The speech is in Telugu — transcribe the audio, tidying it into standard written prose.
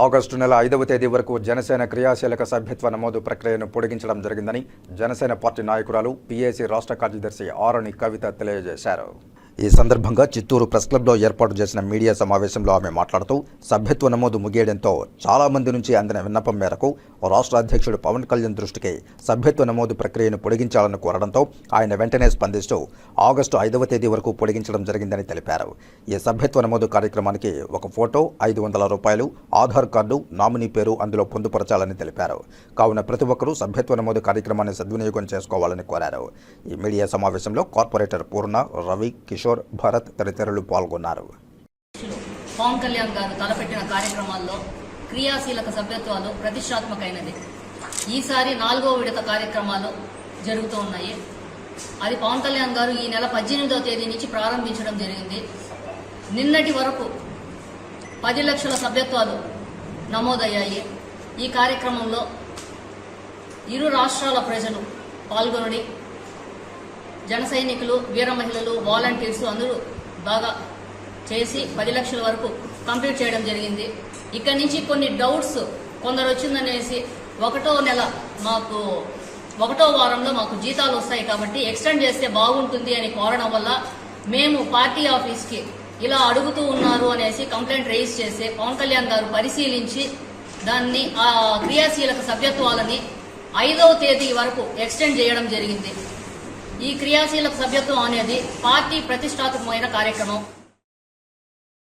ఆగస్టు నెల 5వ తేదీ వరకు జనసేన క్రియాశీలక సభ్యత్వ నమోదు ప్రక్రియను పొడిగించడం జరిగిందని జనసేన పార్టీ నాయకురాలు పీఏసీ రాష్ట్ర కార్యదర్శి ఆరణి కవిత తెలియజేశారు. ఈ సందర్భంగా చిత్తూరు ప్రెస్ క్లబ్లో ఏర్పాటు చేసిన మీడియా సమావేశంలో ఆమె మాట్లాడుతూ సభ్యత్వ నమోదు ముగియడంతో చాలా మంది నుంచి అందిన విన్నపం మేరకు రాష్ట్ర అధ్యక్షుడు పవన్ కళ్యాణ్ దృష్టికి సభ్యత్వ నమోదు ప్రక్రియను పొడిగించాలని కోరడంతో ఆయన వెంటనే స్పందిస్తూ ఆగస్టు 5వ తేదీ వరకు పొడిగించడం జరిగిందని తెలిపారు. ఈ సభ్యత్వ నమోదు కార్యక్రమానికి ఒక ఫోటో, 500 రూపాయలు, ఆధార్ కార్డు, నామినీ పేరు అందులో పొందుపరచాలని తెలిపారు. కావున ప్రతి ఒక్కరూ సభ్యత్వ నమోదు కార్యక్రమాన్ని సద్వినియోగం చేసుకోవాలని కోరారు. ఈ మీడియా సమావేశంలో కార్పొరేటర్ పూర్ణ, రవి, కిషోర్, భరత్ తదితరులు పాల్గొన్నారు. పవన్ కళ్యాణ్ గారు తలపెట్టిన కార్యక్రమాల్లో క్రియాశీలక సభ్యత్వాలు ప్రతిష్టాత్మకమైనది. ఈసారి 4వ విడత కార్యక్రమాలు జరుగుతూ ఉన్నాయి. అది పవన్ కళ్యాణ్ గారు ఈ నెల 18వ తేదీ నుంచి ప్రారంభించడం జరిగింది. నిన్నటి వరకు 10 లక్షల సభ్యత్వాలు నమోదయ్యాయి. ఈ కార్యక్రమంలో ఇరు రాష్ట్రాల ప్రజలు పాల్గొనడి జన సైనికులు, వీర మహిళలు, వాలంటీర్స్ అందరూ బాగా చేసి 10 లక్షల వరకు కంప్లీట్ చేయడం జరిగింది. ఇక్కడి నుంచి కొన్ని డౌట్స్ కొందరు వచ్చిందనేసి 1వ నెల మాకు 1వ వారంలో మాకు జీతాలు వస్తాయి కాబట్టి ఎక్స్టెండ్ చేస్తే బాగుంటుంది అని కోరడం వల్ల మేము పార్టీ ఆఫీస్కి ఇలా అడుగుతూ ఉన్నారు అనేసి కంప్లైంట్ రైజ్ చేసి పవన్ కళ్యాణ్ గారు పరిశీలించి దాన్ని ఆ క్రియాశీలక సభ్యత్వాలని 5వ తేదీ వరకు ఎక్స్టెండ్ చేయడం జరిగింది. ఈ క్రియాశీలక సభ్యత్వం అనేది పార్టీ ప్రతిష్టాత్మకమైన కార్యక్రమం.